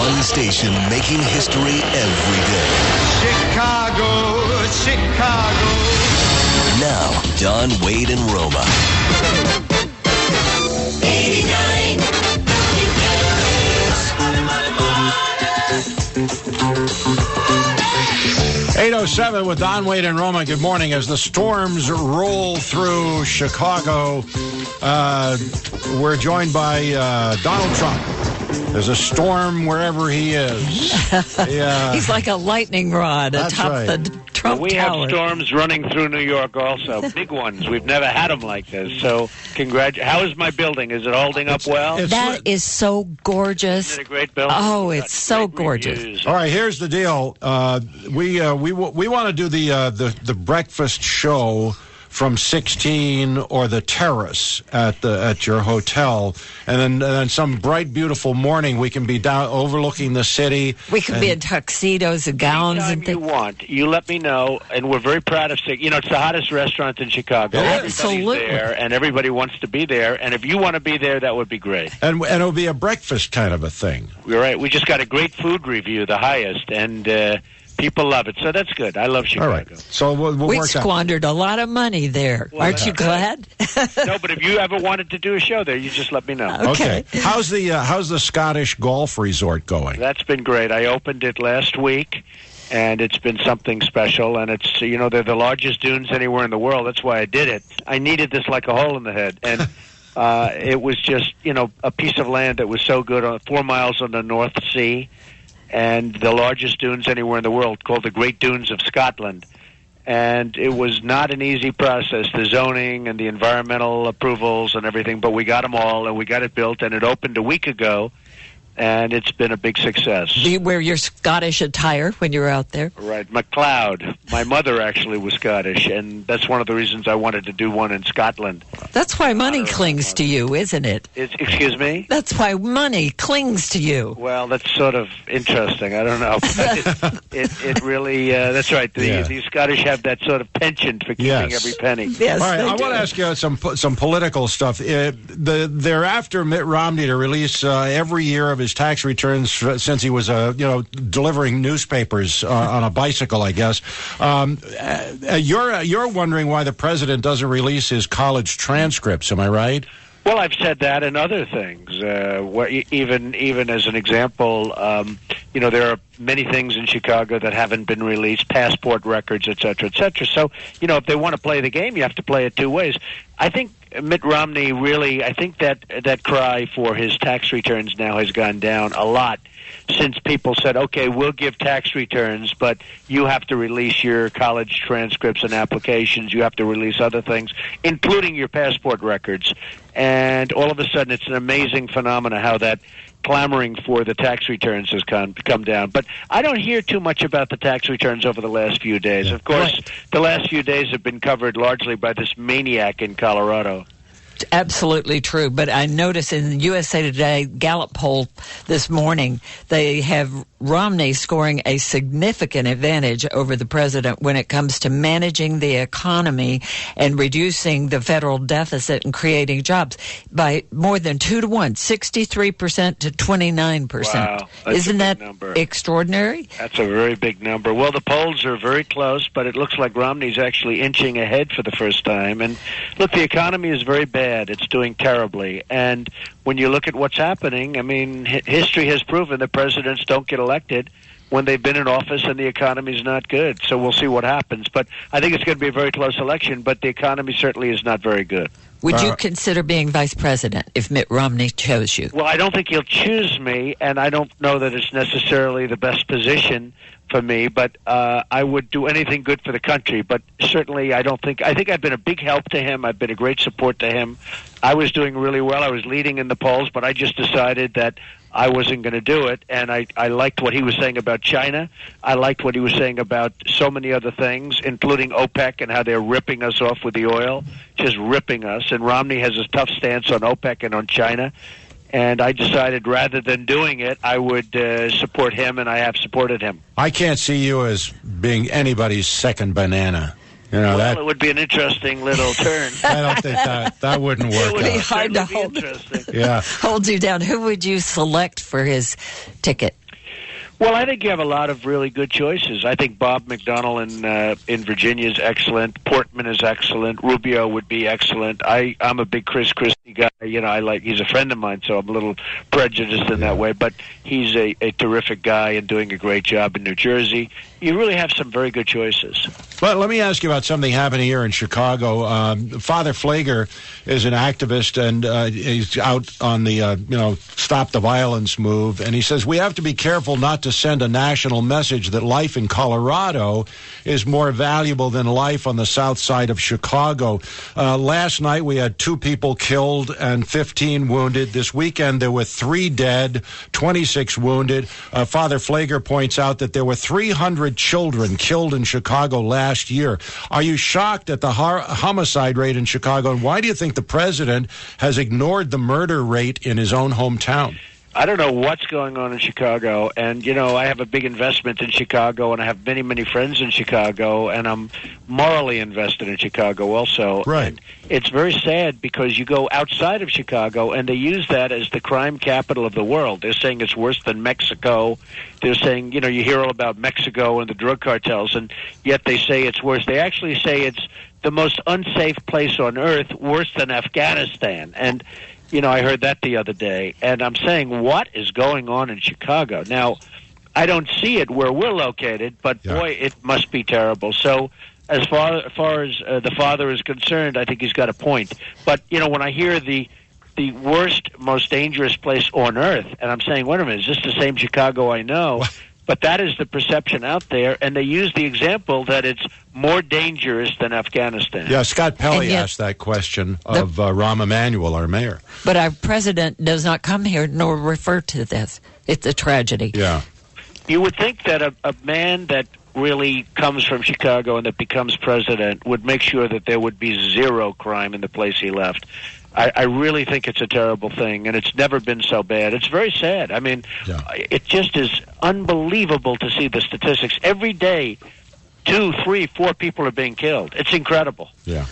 One station making history every day. Chicago, Chicago. Now, Don, Wade, and Roma. 89. 8:07 with Don, Wade, and Roma. Good morning. As the storms roll through Chicago, we're joined by Donald Trump. There's a storm wherever he is. Yeah. He's like a lightning rod atop the Trump we Tower. have storms running through New York also, big ones. We've never had them like this. So, how is my building? Is it holding up well? That is so gorgeous. Isn't it a great building? Oh, it's so gorgeous. Reviews. All right, here's the deal. We want to do the breakfast show from 16 or the Terrace at your hotel, and then some bright, beautiful morning we can be down overlooking the city. We can be in tuxedos and gowns and Anytime things. you want, you let me know, and we're very proud of it. You know, it's the hottest restaurant in Chicago. Everybody's Absolutely. there, and everybody wants to be there. And if you want to be there, that would be great. And it'll be a breakfast kind of a thing. You're right. We just got a great food review, the highest, and people love it. So that's good. I love Chicago. All right. So we'll We work out. squandered a lot of money there. Well, Aren't you glad? No, but if you ever wanted to do a show there, you just let me know. Okay. How's the Scottish golf resort going? That's been great. I opened it last week, and it's been something special. And it's, they're the largest dunes anywhere in the world. That's why I did it. I needed this like a hole in the head. And it was just, a piece of land that was so good, 4 miles on the North Sea, and the largest dunes anywhere in the world, called the Great Dunes of Scotland. And it was not an easy process, the zoning and the environmental approvals and everything, but we got them all, and we got it built, and it opened a week ago, and it's been a big success. Do you wear your Scottish attire when you're out there? Right, MacLeod. My mother actually was Scottish, and that's one of the reasons I wanted to do one in Scotland. That's why money clings to you, isn't it? Excuse me? That's why money clings to you. Well, that's sort of interesting. I don't know. But it really, that's right. The Scottish have that sort of penchant for keeping every penny. Yes, All right, they I do. want to ask you some political stuff. They're after Mitt Romney to release every year of his tax returns since he was delivering newspapers on a bicycle, I guess. You're wondering why the president doesn't release his college transcripts. Am I right? Well, I've said that and other things. Even as an example, there are many things in Chicago that haven't been released, passport records, et cetera, et cetera. So, if they want to play the game, you have to play it two ways. I think Mitt Romney really, I think that cry for his tax returns now has gone down a lot since people said, okay, we'll give tax returns, but you have to release your college transcripts and applications. You have to release other things, including your passport records. And all of a sudden, it's an amazing phenomenon how that clamoring for the tax returns has come down. But I don't hear too much about the tax returns over the last few days. Of course, the last few days have been covered largely by this maniac in Colorado. Absolutely true. But I noticed in the USA Today Gallup poll this morning, they have Romney scoring a significant advantage over the president when it comes to managing the economy and reducing the federal deficit and creating jobs by more than 2 to 1, 63% to 29%. Wow, that's Isn't a that big number. extraordinary? That's a very big number. Well, the polls are very close, but it looks like Romney's actually inching ahead for the first time. And look, the economy is very bad. It's doing terribly. And when you look at what's happening, I mean, history has proven that presidents don't get elected when they've been in office and the economy's not good. So we'll see what happens. But I think it's going to be a very close election, but the economy certainly is not very good. Would you consider being vice president if Mitt Romney chose you? Well, I don't think he'll choose me, and I don't know that it's necessarily the best position for me, but I would do anything good for the country. But certainly I think I've been a big help to him. I've been a great support to him. I was doing really well. I was leading in the polls, but I just decided that I wasn't going to do it, and I liked what he was saying about China. I liked what he was saying about so many other things, including OPEC and how they're ripping us off with the oil, just ripping us. And Romney has a tough stance on OPEC and on China. And I decided rather than doing it, I would support him, and I have supported him. I can't see you as being anybody's second banana. Well, it would be an interesting little turn. I don't think that wouldn't work. It would be out. hard to Certainly be interesting. Yeah. hold you down. Who would you select for his ticket? Well, I think you have a lot of really good choices. I think Bob McDonnell in Virginia is excellent. Portman is excellent. Rubio would be excellent. I'm a big Chris Christie guy. He's a friend of mine, so I'm a little prejudiced in that way. But he's a terrific guy and doing a great job in New Jersey. You really have some very good choices. But let me ask you about something happening here in Chicago. Father Flager is an activist, and he's out on the Stop the Violence move, and he says we have to be careful not to send a national message that life in Colorado is more valuable than life on the south side of Chicago. Last night we had 2 people killed and 15 wounded. This weekend there were 3 dead, 26 wounded. Father Flager points out that there were 300 children killed in Chicago last year. Are you shocked at the homicide rate in Chicago, and why do you think the president has ignored the murder rate in his own hometown? I don't know what's going on in Chicago, and I have a big investment in Chicago, and I have many, many friends in Chicago, and I'm morally invested in Chicago also. Right. And it's very sad because you go outside of Chicago, and they use that as the crime capital of the world. They're saying it's worse than Mexico. They're saying, you hear all about Mexico and the drug cartels, and yet they say it's worse. They actually say it's the most unsafe place on earth, worse than Afghanistan. And I heard that the other day, and I'm saying, what is going on in Chicago? Now, I don't see it where we're located, but boy, it must be terrible. So as far as the father is concerned, I think he's got a point. But, when I hear the worst, most dangerous place on earth, and I'm saying, wait a minute, is this the same Chicago I know? But that is the perception out there, and they use the example that it's more dangerous than Afghanistan. Yeah, Scott Pelley asked that question of Rahm Emanuel, our mayor. But our president does not come here nor refer to this. It's a tragedy. Yeah. You would think that a man that really comes from Chicago and that becomes president would make sure that there would be zero crime in the place he left. I really think it's a terrible thing, and it's never been so bad. It's very sad. I mean, It just is unbelievable to see the statistics. Every day, 2, 3, 4 people are being killed. It's incredible. Yeah.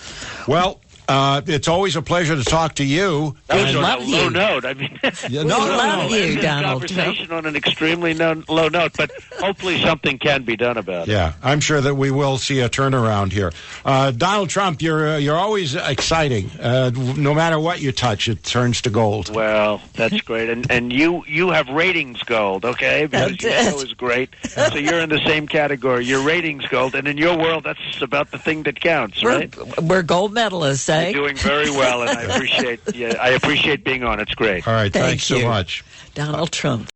Well, it's always a pleasure to talk to you. That was on love a you. low note. I mean, We love you, Donald Trump. Conversation on an extremely low note, but hopefully something can be done about it. Yeah, I'm sure that we will see a turnaround here. Donald Trump, you're always exciting. No matter what you touch, it turns to gold. Well, that's great, and you have ratings gold, okay? Because your show is great, so you're in the same category. Your ratings gold, and in your world, that's about the thing that counts, right? We're gold medalists, eh? You're doing very well, and I appreciate being on. It's great. All right, Thank thanks so you. much. Donald Trump.